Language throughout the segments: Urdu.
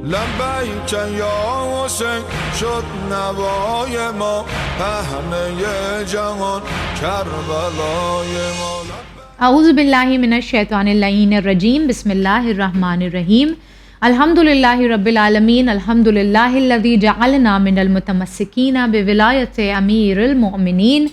لبیک یا حسین شد نوای ما پهنه جهان کربلای ما. اعوذ باللہ من الشیطان اللعین الرجیم. بسم اللہ الرحمن الرحیم. الحمدللہ رب العالمین. الحمدللہ الذی جعلنا من المتمسکین بولایت امیر المؤمنین.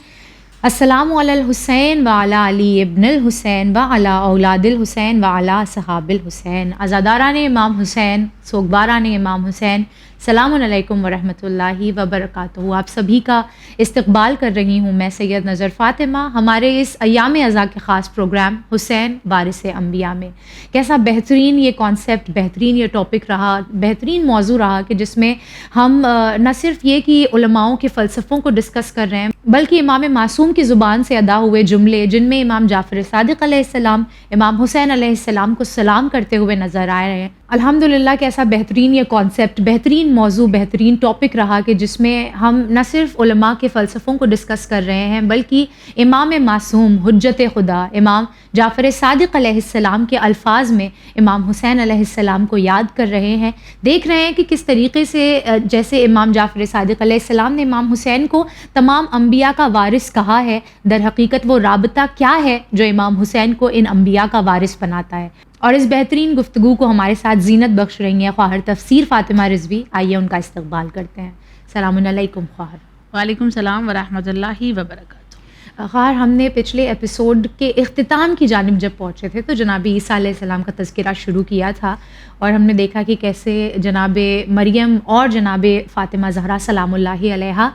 السلام علی الحسین وعلی علی ابن الحسین وعلی اولاد الحسین وعلی صحاب الحسین. عزاداران امام حسین، سوگواران امام حسین، السلام علیکم ورحمۃ اللہ وبرکاتہ. آپ سبھی کا استقبال کر رہی ہوں میں سید نظر فاطمہ ہمارے اس ایام ازاں کے خاص پروگرام حسین وارث انبیاء میں. کیسا بہترین یہ کانسیپٹ، بہترین یہ ٹاپک رہا، بہترین موضوع رہا کہ جس میں ہم نہ صرف یہ کہ علماؤں کے فلسفوں کو ڈسکس کر رہے ہیں بلکہ امام معصوم کی زبان سے ادا ہوئے جملے جن میں امام جعفر صادق علیہ السلام امام حسین علیہ السلام کو سلام کرتے ہوئے نظر آ رہے ہیں. الحمدللہ کیسا بہترین یہ کانسیپٹ، بہترین موضوع، بہترین ٹاپک رہا کہ جس میں ہم نہ صرف علماء کے فلسفوں کو ڈسکس کر رہے ہیں بلکہ امام معصوم حجت خدا امام جعفر صادق علیہ السلام کے الفاظ میں امام حسین علیہ السلام کو یاد کر رہے ہیں. دیکھ رہے ہیں کہ کس طریقے سے جیسے امام جعفر صادق علیہ السلام نے امام حسین کو تمام انبیاء کا وارث کہا ہے، در حقیقت وہ رابطہ کیا ہے جو امام حسین کو ان انبیاء کا وارث بناتا ہے. اور اس بہترین گفتگو کو ہمارے ساتھ زینت بخش رہی ہیں خواہر تفسیر فاطمہ رضوی. آئیے ان کا استقبال کرتے ہیں. السلام علیکم خواہر. وعلیکم السلام ورحمۃ اللہ وبرکاتہ. خواہر ہم نے پچھلے ایپیسوڈ کے اختتام کی جانب جب پہنچے تھے تو جناب عیسیٰ علیہ السلام کا تذکرہ شروع کیا تھا اور ہم نے دیکھا کہ کیسے جناب مریم اور جناب فاطمہ زہرا سلام اللہ علیہا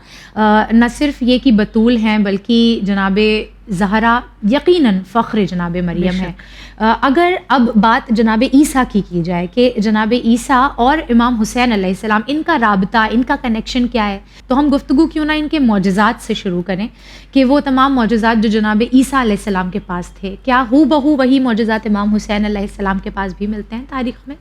نہ صرف یہ کہ بطول ہیں بلکہ جناب زہرا یقیناً فخر جناب مریم ہے. اگر اب بات جناب عیسیٰ کی جائے کہ جناب عیسیٰ اور امام حسین علیہ السلام ان کا رابطہ، ان کا کنیکشن کیا ہے، تو ہم گفتگو کیوں نہ ان کے معجزات سے شروع کریں کہ وہ تمام معجزات جو جناب عیسیٰ علیہ السلام کے پاس تھے کیا ہو بہو وہی معجزات امام حسین علیہ السلام کے پاس بھی ملتے ہیں تاریخ میں؟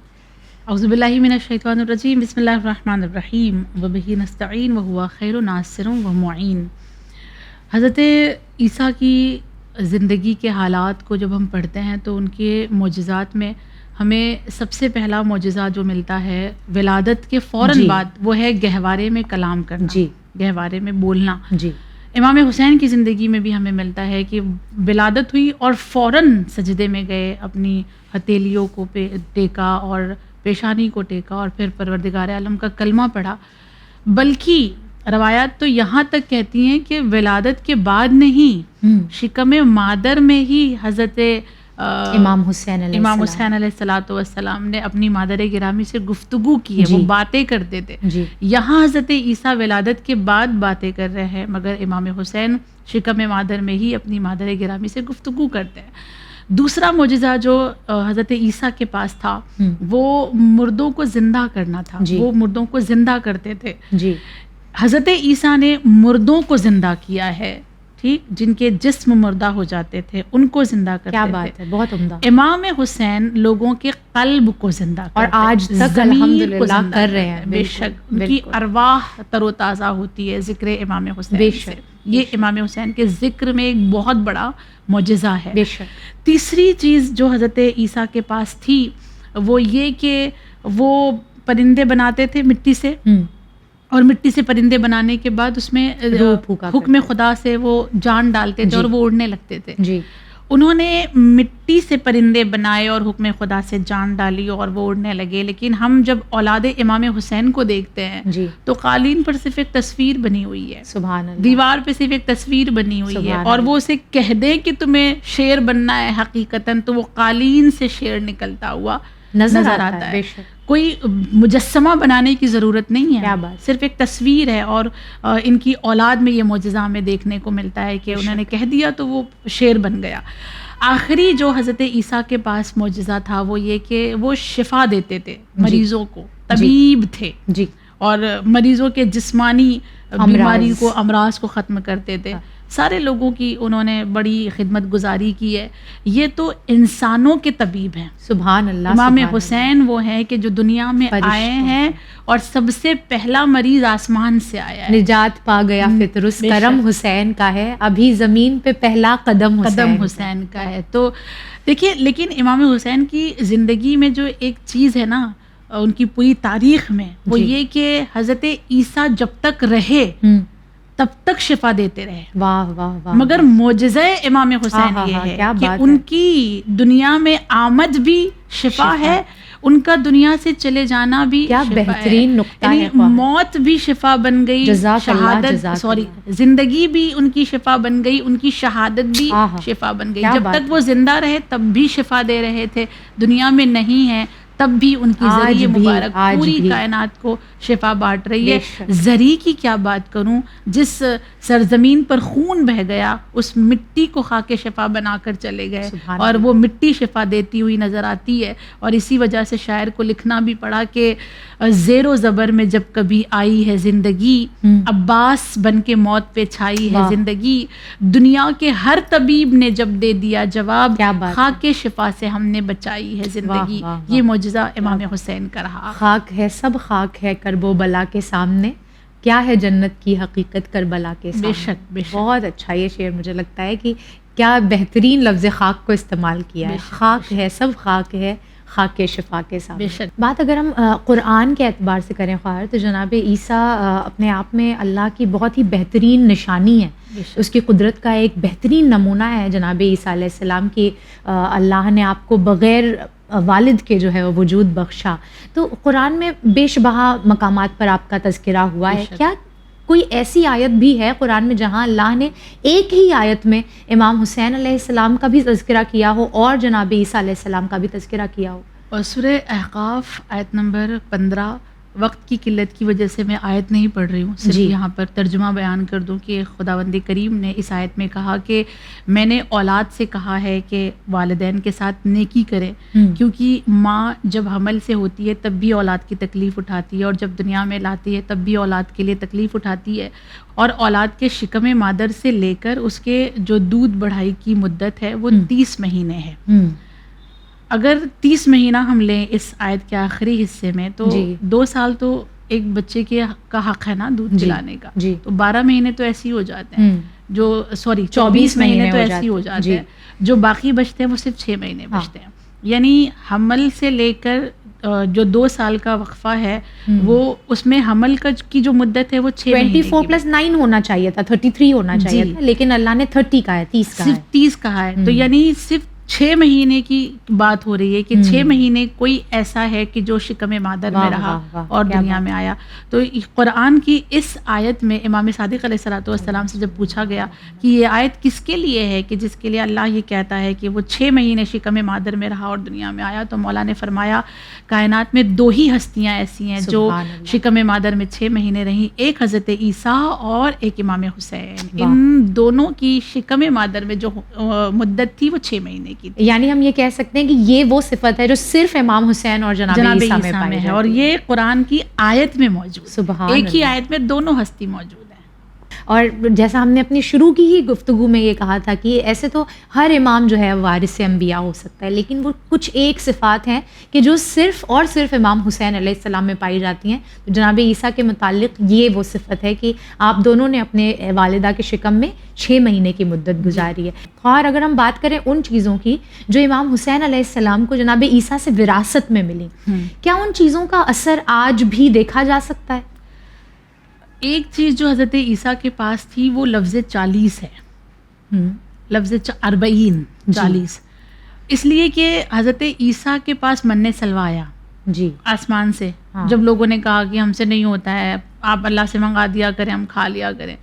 اعوذ باللہ من الشیطان الرجیم. بسم اللہ الرحمن الرحیم. وبہ نستعین وہو خیر ناصر ومعین. حضرت عیسیٰ کی زندگی کے حالات کو جب ہم پڑھتے ہیں تو ان کے معجزات میں ہمیں سب سے پہلا معجزہ جو ملتا ہے ولادت کے فوراً بعد وہ ہے گہوارے میں کلام کرنا، گہوارے میں بولنا. امام حسین کی زندگی میں بھی ہمیں ملتا ہے کہ ولادت ہوئی اور فوراً سجدے میں گئے، اپنی ہتھیلیوں کو ٹیکا اور پیشانی کو ٹیکا اور پھر پروردگار عالم کا کلمہ پڑھا. بلکہ روایات تو یہاں تک کہتی ہیں کہ ولادت کے بعد نہیں، شکم مادر میں ہی حضرت امام حسین علیہ السلام نے اپنی مادر گرامی سے گفتگو کی ہے. وہ باتیں کرتے تھے. یہاں حضرت عیسیٰ ولادت کے بعد باتیں کر رہے ہیں مگر امام حسین شکم مادر میں ہی اپنی مادر گرامی سے گفتگو کرتے ہیں. دوسرا معجزہ جو حضرت عیسیٰ کے پاس تھا وہ مردوں کو زندہ کرنا تھا. وہ مردوں کو زندہ کرتے تھے. حضرت عیسیٰ نے مردوں کو زندہ کیا ہے، ٹھیک، جن کے جسم مردہ ہو جاتے تھے ان کو زندہ کرتے تھے. کیا بات ہے، بہت عمدہ. امام حسین لوگوں کے قلب کو زندہ اور آج تک الحمدللہ کر رہے ہیں. بے شک ان کی ارواح تر و تازہ ہوتی ہے ذکر امام حسین. بے شک یہ امام حسین کے ذکر میں ایک بہت بڑا معجزہ ہے. بے شک. تیسری چیز جو حضرت عیسیٰ کے پاس تھی وہ یہ کہ وہ پرندے بناتے تھے مٹی سے، اور مٹی سے پرندے بنانے کے بعد اس میں حکم خدا سے وہ جان ڈالتے تھے اور وہ اڑنے لگتے تھے. انہوں نے مٹی سے پرندے بنائے اور حکم خدا سے جان ڈالی اور وہ اڑنے لگے. لیکن ہم جب اولاد امام حسین کو دیکھتے ہیں تو قالین پر صرف ایک تصویر بنی ہوئی ہے، سبحان اللہ، دیوار پہ صرف ایک تصویر بنی ہوئی ہے، اور وہ اسے کہہ دے کہ تمہیں شیر بننا ہے حقیقتاً تو وہ قالین سے شیر نکلتا ہوا نظر آتا ہے. کوئی مجسمہ بنانے کی ضرورت نہیں ہے، صرف ایک تصویر ہے. اور ان کی اولاد میں یہ معجزہ ہمیں دیکھنے کو ملتا ہے کہ انہوں نے کہہ دیا تو وہ شیر بن گیا. آخری جو حضرت عیسیٰ کے پاس معجزہ تھا وہ یہ کہ وہ شفا دیتے تھے مریضوں کو، طبیب تھے اور مریضوں کے جسمانی بیماری کو، امراض کو ختم کرتے تھے. سارے لوگوں کی انہوں نے بڑی خدمت گزاری کی ہے. یہ تو انسانوں کے طبیب ہیں. سبحان اللہ. امام حسین وہ ہیں کہ جو دنیا میں آئے ہیں اور سب سے پہلا مریض آسمان سے آیا ہے. نجات پا گیا فطرس کرم حسین کا ہے، ابھی زمین پہ پہلا قدم حسین کا ہے. تو دیکھیے، لیکن امام حسین کی زندگی میں جو ایک چیز ہے نا ان کی پوری تاریخ میں وہ جی. یہ کہ حضرت عیسیٰ جب تک رہے تب تک شفا دیتے رہے. واہ واہ واہ. مگر معجزہ امام حسین یہ ہے کہ ان کی دنیا میں آمد بھی شفا ہے, ان کا دنیا سے چلے جانا بھی کیا بہترین نقطہ ہے. موت بھی شفا بن گئی, شہادت زندگی بھی ان کی شفا بن گئی, ان کی شہادت بھی شفا بن گئی. جب تک وہ زندہ رہے تب بھی شفا دے رہے تھے, دنیا میں نہیں ہے تب بھی ان کی ذریعے مبارک پوری کائنات کو شفا بانٹ رہی ہے. زری کی کیا بات کروں, جس سرزمین پر خون بہ گیا اس مٹی کو خاک شفا بنا کر چلے گئے, اور وہ مٹی شفا دیتی ہوئی نظر آتی ہے. اور اسی وجہ سے شاعر کو لکھنا بھی پڑا کہ زیر و زبر میں جب کبھی آئی ہے زندگی, عباس بن کے موت پہ چھائی ہے زندگی, دنیا کے ہر طبیب نے جب دے دیا جواب, خاک شفا سے ہم نے بچائی ہے زندگی. یہ معجزہ امام حسین کا رہا. خاک ہے سب خاک ہے کرب و بلا کے سامنے, کیا ہے جنت کی حقیقت کربلا کے سامنے. بے شک, بے شک. بہت اچھا یہ شعر, مجھے لگتا ہے کہ کیا بہترین لفظ خاک کو استعمال کیا ہے. خاک ہے سب خاک ہے خاک شفا کے سامنے. بات اگر ہم قرآن کے اعتبار سے کریں خواہر, تو جناب عیسیٰ اپنے آپ میں اللہ کی بہت ہی بہترین نشانی ہے, اس کی قدرت کا ایک بہترین نمونہ ہے جناب عیسیٰ علیہ السلام کی. اللہ نے آپ کو بغیر والد کے جو ہے وہ وجود بخشا. تو قرآن میں بے شبہ مقامات پر آپ کا تذکرہ ہوا ہے. کیا کوئی ایسی آیت بھی ہے قرآن میں جہاں اللہ نے ایک ہی آیت میں امام حسین علیہ السلام کا بھی تذکرہ کیا ہو اور جناب عیسیٰ علیہ السلام کا بھی تذکرہ کیا ہو؟ اور سورہ احقاف آیت نمبر 15, وقت کی قلت کی وجہ سے میں آیت نہیں پڑھ رہی ہوں, صرف یہاں پر ترجمہ بیان کر دوں کہ خداوند کریم نے اس آیت میں کہا کہ میں نے اولاد سے کہا ہے کہ والدین کے ساتھ نیکی کرے, کیونکہ ماں جب حمل سے ہوتی ہے تب بھی اولاد کی تکلیف اٹھاتی ہے, اور جب دنیا میں لاتی ہے تب بھی اولاد کے لیے تکلیف اٹھاتی ہے. اور اولاد کے شکم مادر سے لے کر اس کے جو دودھ بڑھائی کی مدت ہے وہ 30 مہینے ہے. اگر 30 مہینہ ہم لیں اس آیت کے آخری حصے میں تو 2 سال تو ایک بچے کا حق ہے نا دودھ پلانے کا, تو 12 مہینے تو ایسے ہی ہو جاتے ہیں, جو 24 مہینے تو ایسے ہی ہو جاتے ہیں, جو باقی بچتے ہیں وہ صرف 6 مہینے بچتے ہیں. یعنی حمل سے لے کر جو 2 سال کا وقفہ ہے وہ اس میں حمل کی جو مدت ہے وہ 6 مہینے 24+9 ہونا چاہیے تھا, 33 ہونا چاہیے تھا, لیکن اللہ نے 30 کہا ہے, 30 کہا ہے, صرف 30 کہا ہے. تو یعنی صرف 6 مہینے کی بات ہو رہی ہے کہ 6 مہینے کوئی ایسا ہے کہ جو شکم مادر میں رہا اور دنیا میں آیا. تو قرآن کی اس آیت میں امام صادق علیہ الصلوۃ والسلام سے جب پوچھا گیا کہ یہ آیت کس کے لیے ہے کہ جس کے لیے اللہ یہ کہتا ہے کہ وہ 6 مہینے شکم مادر میں رہا اور دنیا میں آیا, تو مولا نے فرمایا کائنات میں 2 ہی ہستیاں ایسی ہیں جو شکم مادر میں 6 مہینے رہیں, ایک حضرت عیسیٰ اور ایک امام حسین. ان دونوں کی شکم مادر میں جو مدت تھی وہ 6 مہینے کی. یعنی ہم یہ کہہ سکتے ہیں کہ یہ وہ صفت ہے جو صرف امام حسین اور جناب عیسیٰ میں پائی ہے, اور یہ قرآن کی آیت میں موجود. سبحان ایک ہی آیت میں دونوں ہستی موجود ہیں. اور جیسا ہم نے اپنی شروع کی ہی گفتگو میں یہ کہا تھا کہ ایسے تو ہر امام جو ہے وارث انبیاء ہو سکتا ہے, لیکن وہ کچھ ایک صفات ہیں کہ جو صرف اور صرف امام حسین علیہ السلام میں پائی جاتی ہیں. تو جناب عیسیٰ کے متعلق یہ وہ صفت ہے کہ آپ دونوں نے اپنے والدہ کے شکم میں 6 مہینے کی مدت گزاری ہے. اور اگر ہم بات کریں ان چیزوں کی جو امام حسین علیہ السلام کو جناب عیسیٰ سے وراثت میں ملی, کیا ان چیزوں کا اثر آج بھی دیکھا جا سکتا ہے؟ ایک چیز جو حضرت عیسیٰ کے پاس تھی وہ لفظ 40 ہے, لفظ 40, اس لیے کہ حضرت عیسیٰ کے پاس من سلوا آیا آسمان سے. جب لوگوں نے کہا کہ ہم سے نہیں ہوتا ہے, آپ اللہ سے منگا دیا کریں, ہم کھا لیا کریں,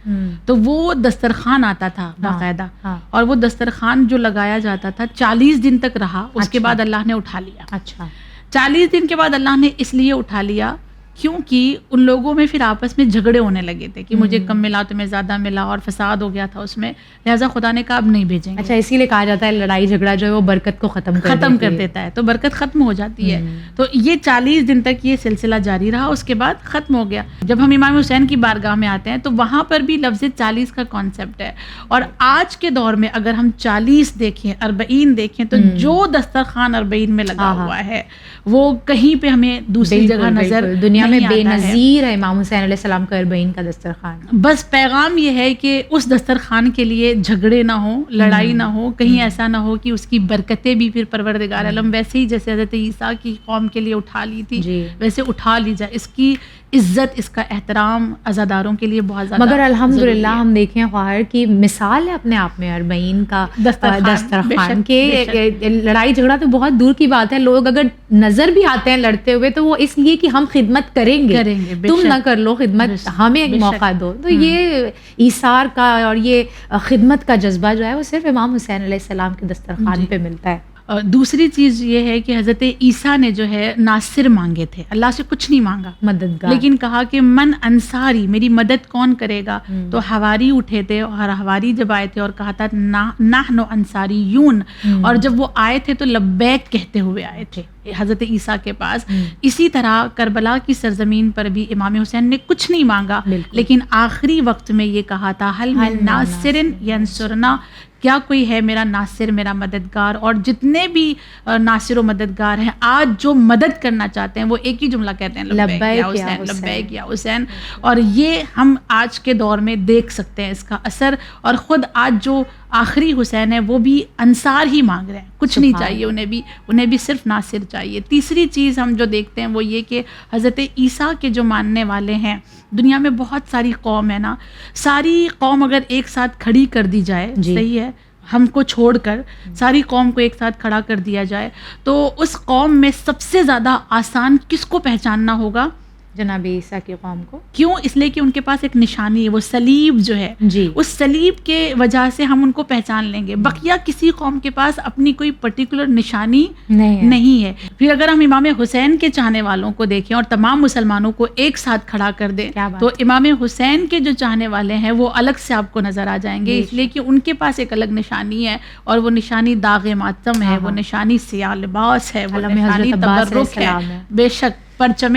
تو وہ دسترخوان آتا تھا باقاعدہ, اور وہ دسترخوان جو لگایا جاتا تھا 40 دن تک رہا, اس کے بعد اللہ نے اٹھا لیا. اچھا, 40 دن کے بعد اللہ نے اس لیے اٹھا لیا کیونکہ ان لوگوں میں پھر آپس میں جھگڑے ہونے لگے تھے کہ مجھے کم ملا تمہیں زیادہ ملا, اور فساد ہو گیا تھا اس میں, لہٰذا خدا نے کہا اب نہیں بھیجیں گے. اچھا, اسی لیے کہا جاتا ہے لڑائی جھگڑا جو ہے وہ برکت کو ختم کر دیتا ہے, تو برکت ختم ہو جاتی ہے. تو یہ 40 دن تک یہ سلسلہ جاری رہا, اس کے بعد ختم ہو گیا. جب ہم امام حسین کی بارگاہ میں آتے ہیں تو وہاں پر بھی لفظ 40 کا کانسیپٹ ہے, اور آج کے دور میں اگر ہم 40 دیکھیں, 40 دیکھیں, تو جو دسترخوان 40 میں لگا ہوا ہے وہ کہیں پہ ہمیں دوسری جگہ نظر دنیا میں نہیں بے آتا ہے. نظیر ہے امام حسین علیہ السلام کا اربعین کا دسترخوان. بس پیغام یہ ہے کہ اس دسترخوان کے لیے جھگڑے نہ ہوں, لڑائی نہ ہو, کہیں ایسا نہ ہو کہ اس کی برکتیں بھی پھر پروردگار عالم ویسے ہی جیسے حضرت عیسیٰ کی قوم کے لیے اٹھا لی تھی ویسے اٹھا لی جائے. اس کی عزت, اس کا احترام عزاداروں کے لیے بہت زیادہ. مگر الحمدللہ ہم دیکھیں خواہر کی مثال ہے اپنے آپ میں اربعین کا دسترخوان کے. لڑائی جھگڑا تو بہت دور کی بات ہے, لوگ اگر نظر بھی آتے ہیں لڑتے ہوئے تو وہ اس لیے کہ ہم خدمت کریں گے, تم نہ کر لو خدمت, ہمیں ایک موقع دو. تو یہ ایثار کا اور یہ خدمت کا جذبہ جو ہے وہ صرف امام حسین علیہ السلام کے دسترخوان پہ ملتا ہے. دوسری چیز یہ ہے کہ حضرت عیسیٰ نے جو ہے ناصر مانگے تھے, اللہ سے کچھ نہیں مانگا, مددگار, لیکن کہا کہ من انصاری, میری مدد کون کرے گا. تو حواری اٹھے تھے اور حواری جب آئے تھے اور کہا تھا نحن انصاریون, اور جب وہ آئے تھے تو لبیک کہتے ہوئے آئے تھے حضرت عیسیٰ کے پاس. اسی طرح کربلا کی سرزمین پر بھی امام حسین نے کچھ نہیں مانگا, لیکن آخری وقت میں یہ کہا تھا حل من ناصر ینصرنا, کیا کوئی ہے میرا ناصر, میرا مددگار. اور جتنے بھی ناصر و مددگار ہیں آج جو مدد کرنا چاہتے ہیں وہ ایک ہی جملہ کہتے ہیں, لبیک یا حسین, لبیک یا حسین. اور یہ ہم آج کے دور میں دیکھ سکتے ہیں اس کا اثر. اور خود آج جو آخری حسین ہے وہ بھی انصار ہی مانگ رہے ہیں, کچھ نہیں چاہیے انہیں بھی صرف ناصر چاہیے. تیسری چیز ہم جو دیکھتے ہیں وہ یہ کہ حضرت عیسیٰ کے جو ماننے والے ہیں, دنیا میں بہت ساری قوم ہے نا, ساری قوم اگر ایک ساتھ کھڑی کر دی جائے, صحیح ہے, ہم کو چھوڑ کر ساری قوم کو ایک ساتھ کھڑا کر دیا جائے, تو اس قوم میں سب سے زیادہ آسان کس کو پہچاننا ہوگا؟ جناب عیسیٰ کی قوم کو. کیوں؟ اس لیے کہ ان کے پاس ایک نشانی ہے, وہ صلیب جو ہے, اس صلیب کے وجہ سے ہم ان کو پہچان لیں گے. بقیہ کسی قوم کے پاس اپنی کوئی پرٹیکولر نشانی نہیں ہے. پھر اگر ہم امام حسین کے چاہنے والوں کو دیکھیں اور تمام مسلمانوں کو ایک ساتھ کھڑا کر دیں تو امام حسین کے جو چاہنے والے ہیں وہ الگ سے آپ کو نظر آ جائیں گے, اس لیے کہ ان کے پاس ایک الگ نشانی ہے, اور وہ نشانی داغ ماتم ہے, وہ نشانی سیاہ لباس ہے, وہ نشانی تبرک ہے, بے شک پرچم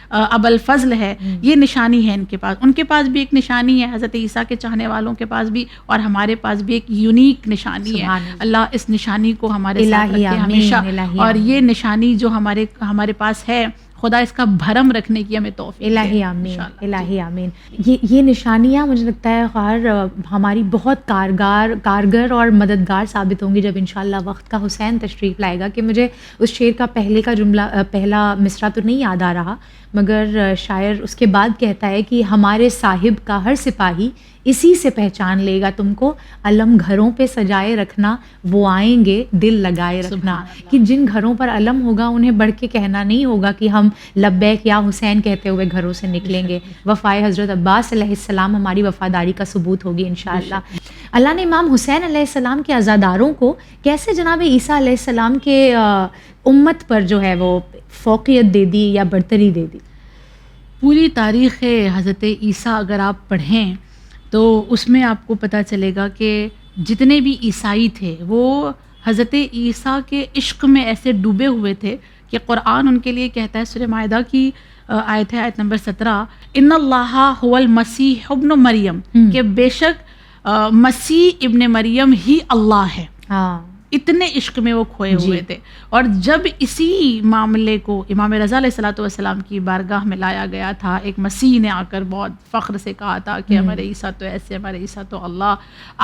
ابوالفضل ہے, یہ نشانی ہے ان کے پاس. ان کے پاس بھی ایک نشانی ہے, حضرت عیسیٰ کے چاہنے والوں کے پاس بھی, اور ہمارے پاس بھی ایک یونیک نشانی ہے. اللہ اس نشانی کو ہمارے ساتھ رکھے ہمیشہ, اور یہ نشانی جو ہمارے پاس ہے خدا اس کا بھرم رکھنے کی ہمیں توفیق دے. الہی آمین, الہی آمین. یہ نشانیاں مجھے لگتا ہے خیر ہماری بہت کارگر اور مددگار ثابت ہوں گی جب انشاءاللہ وقت کا حسین تشریف لائے گا. کہ مجھے اس شعر کا پہلا مصرع تو نہیں یاد آ رہا, مگر شاعر اس کے بعد کہتا ہے کہ ہمارے صاحب کا ہر سپاہی اسی سے پہچان لے گا تم کو, علم گھروں پہ سجائے رکھنا, وہ آئیں گے دل لگائے رکھنا. کہ جن گھروں پر علم ہوگا انہیں بڑھ کے کہنا نہیں ہوگا کہ ہم لبیک یا حسین کہتے ہوئے گھروں سے نکلیں گے. وفائے حضرت عباس علیہ السلام ہماری وفاداری کا ثبوت ہوگی انشاءاللہ. اللہ نے امام حسین علیہ السلام کے عزاداروں کو کیسے جناب عیسیٰ علیہ السلام کے امت پر جو ہے وہ فوقیت دے دی یا برتری دے دی؟ پوری تاریخ حضرت عیسیٰ اگر آپ پڑھیں تو اس میں آپ کو پتہ چلے گا کہ جتنے بھی عیسائی تھے وہ حضرت عیسیٰ کے عشق میں ایسے ڈوبے ہوئے تھے کہ قرآن ان کے لیے کہتا ہے, سورہ مائدہ کی آیت ہے, آیت نمبر 17, ان اللہ هو المسیح ابن مریم, کہ بے شک مسیح ابن مریم ہی اللہ ہے. اتنے عشق میں وہ کھوئے ہوئے تھے. اور جب اسی معاملے کو امام رضا علیہ الصلوۃ والسلام کی بارگاہ میں لایا گیا تھا, ایک مسیح نے آ کر بہت فخر سے کہا تھا کہ ہمارے عیسیٰ تو ایسے, ہمارے عیسیٰ تو اللہ,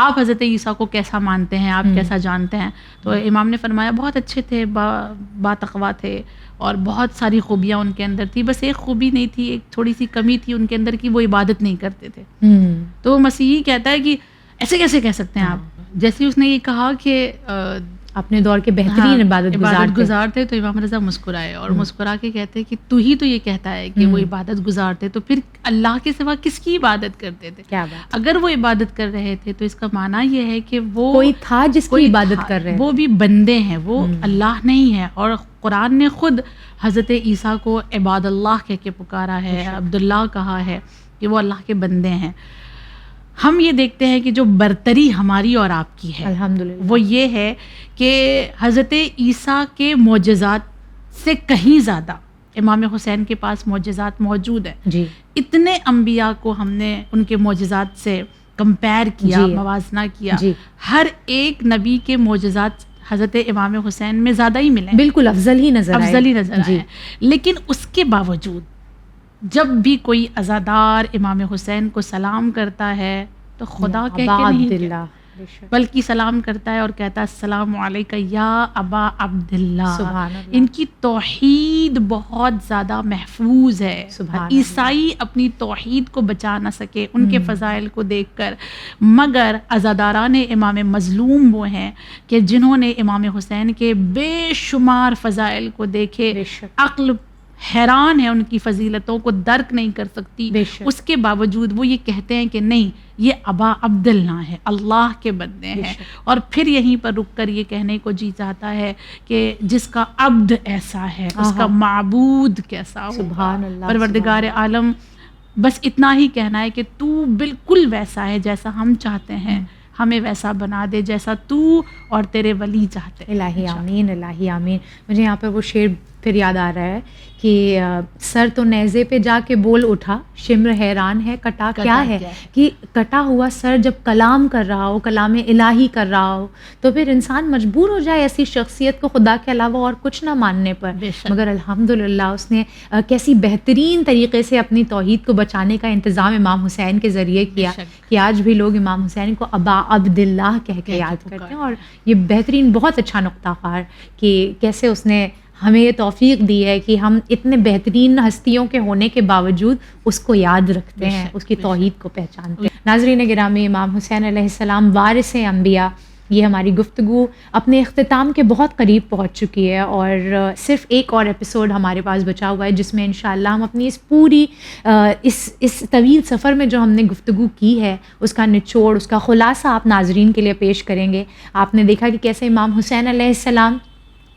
آپ حضرت عیسیٰ کو کیسا مانتے ہیں, آپ کیسا جانتے ہیں؟ تو امام نے فرمایا بہت اچھے تھے, با تقویٰ تھے, اور بہت ساری خوبیاں ان کے اندر تھی, بس ایک خوبی نہیں تھی, ایک تھوڑی سی کمی تھی ان کے اندر کہ وہ عبادت نہیں کرتے تھے. تو مسیحی کہتا ہے کہ ایسے کیسے کہہ سکتے ہیں آپ؟ جیسے اس نے یہ کہا کہ اپنے دور کے بہترین عبادت گزار تھے, تو امام رضا مسکرائے اور مسکرا کے کہتے کہ تو ہی تو یہ کہتا ہے کہ وہ عبادت گزار تھے, تو پھر اللہ کے سوا کس کی عبادت کرتے تھے؟ کیا بات؟ اگر وہ عبادت کر رہے تھے تو اس کا معنی یہ ہے کہ وہ کوئی تھا جس کی عبادت کر رہے, وہ بھی بندے ہیں, وہ اللہ نہیں ہے. اور قرآن نے خود حضرت عیسیٰ کو عباد اللہ کہہ کے پکارا ہے, عبداللہ کہا ہے کہ وہ اللہ کے بندے ہیں. ہم یہ دیکھتے ہیں کہ جو برتری ہماری اور آپ کی ہے الحمدللہ, وہ یہ ہے کہ حضرت عیسیٰ کے معجزات سے کہیں زیادہ امام حسین کے پاس معجزات موجود ہیں. اتنے انبیاء کو ہم نے ان کے معجزات سے کمپیئر کیا, موازنہ کیا. ہر ایک نبی کے معجزات حضرت امام حسین میں زیادہ ہی ملے، بالکل افضل ہی نظر آئے، افضل ہی نظر آئے، لیکن اس کے باوجود جب بھی کوئی عزادار امام حسین کو سلام کرتا ہے تو خدا کہہ کے نہیں کہتا، بلکہ سلام کرتا ہے اور کہتا ہے السلام علیکہ یا ابا عبداللہ۔ سبحان اللہ۔ ان کی توحید بہت زیادہ محفوظ ہے، سبحان عیسائی اپنی توحید کو بچا نہ سکے ان کے فضائل کو دیکھ کر، مگر عزاداران امام مظلوم وہ ہیں کہ جنہوں نے امام حسین کے بے شمار فضائل کو دیکھے، بے شک، عقل حیران ہے ان کی فضیلتوں کو درک نہیں کر سکتی، بے شک، اس کے باوجود وہ یہ کہتے ہیں کہ نہیں یہ ابا عبداللہ ہے، اللہ کے بندے بے ہیں، شک۔ اور پھر یہیں پر رک کر یہ کہنے کو جی چاہتا ہے کہ جس کا عبد ایسا ہے اس کا معبود کیسا ہوگا۔ سبحان اللہ، پروردگار عالم بس اتنا ہی کہنا ہے کہ تو بالکل ویسا ہے جیسا ہم چاہتے ہیں، ہمیں ویسا بنا دے جیسا تو اور تیرے ولی چاہتے ہیں۔ الہی آمین، الہی آمین۔ مجھے یہاں پر وہ شعر پھر یاد آ رہا ہے کہ سر تو نیزے پہ جا کے بول اٹھا، شمر حیران ہے کٹا کیا ہے، کہ کٹا ہوا سر جب کلام کر رہا ہو، کلام الہی کر رہا ہو، تو پھر انسان مجبور ہو جائے ایسی شخصیت کو خدا کے علاوہ اور کچھ نہ ماننے پر، مگر الحمدللہ اس نے کیسی بہترین طریقے سے اپنی توحید کو بچانے کا انتظام امام حسین کے ذریعے کیا کہ آج بھی لوگ امام حسین کو ابا عبداللہ کہہ کے یاد کرتے ہیں۔ اور یہ بہترین بہت اچھا نقطہ خار کہ کیسے اس نے ہمیں یہ توفیق دی ہے کہ ہم اتنے بہترین ہستیوں کے ہونے کے باوجود اس کو یاد رکھتے ہیں، اس کی توحید کو پہچانتے ہیں۔ ناظرین گرامی، امام حسین علیہ السلام وارث انبیاء، یہ ہماری گفتگو اپنے اختتام کے بہت قریب پہنچ چکی ہے، اور صرف ایک اور ایپیسوڈ ہمارے پاس بچا ہوا ہے جس میں انشاءاللہ ہم اپنی اس پوری اس طویل سفر میں جو ہم نے گفتگو کی ہے اس کا نچوڑ، اس کا خلاصہ آپ ناظرین کے لیے پیش کریں گے۔ آپ نے دیکھا کہ کیسے امام حسین علیہ السلام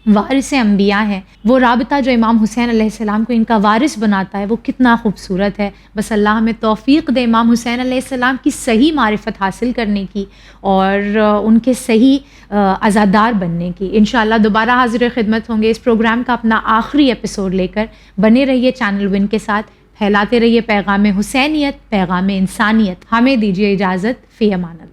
وارث انبیاء ہیں، وہ رابطہ جو امام حسین علیہ السلام کو ان کا وارث بناتا ہے وہ کتنا خوبصورت ہے۔ بس اللہ ہمیں توفیق دے امام حسین علیہ السلام کی صحیح معرفت حاصل کرنے کی اور ان کے صحیح عزادار بننے کی۔ انشاءاللہ دوبارہ حاضر خدمت ہوں گے اس پروگرام کا اپنا آخری ایپیسوڈ لے کر۔ بنے رہیے چینل ون کے ساتھ، پھیلاتے رہیے پیغام حسینیت، پیغام انسانیت۔ ہمیں دیجیے اجازت، فی امان اللہ۔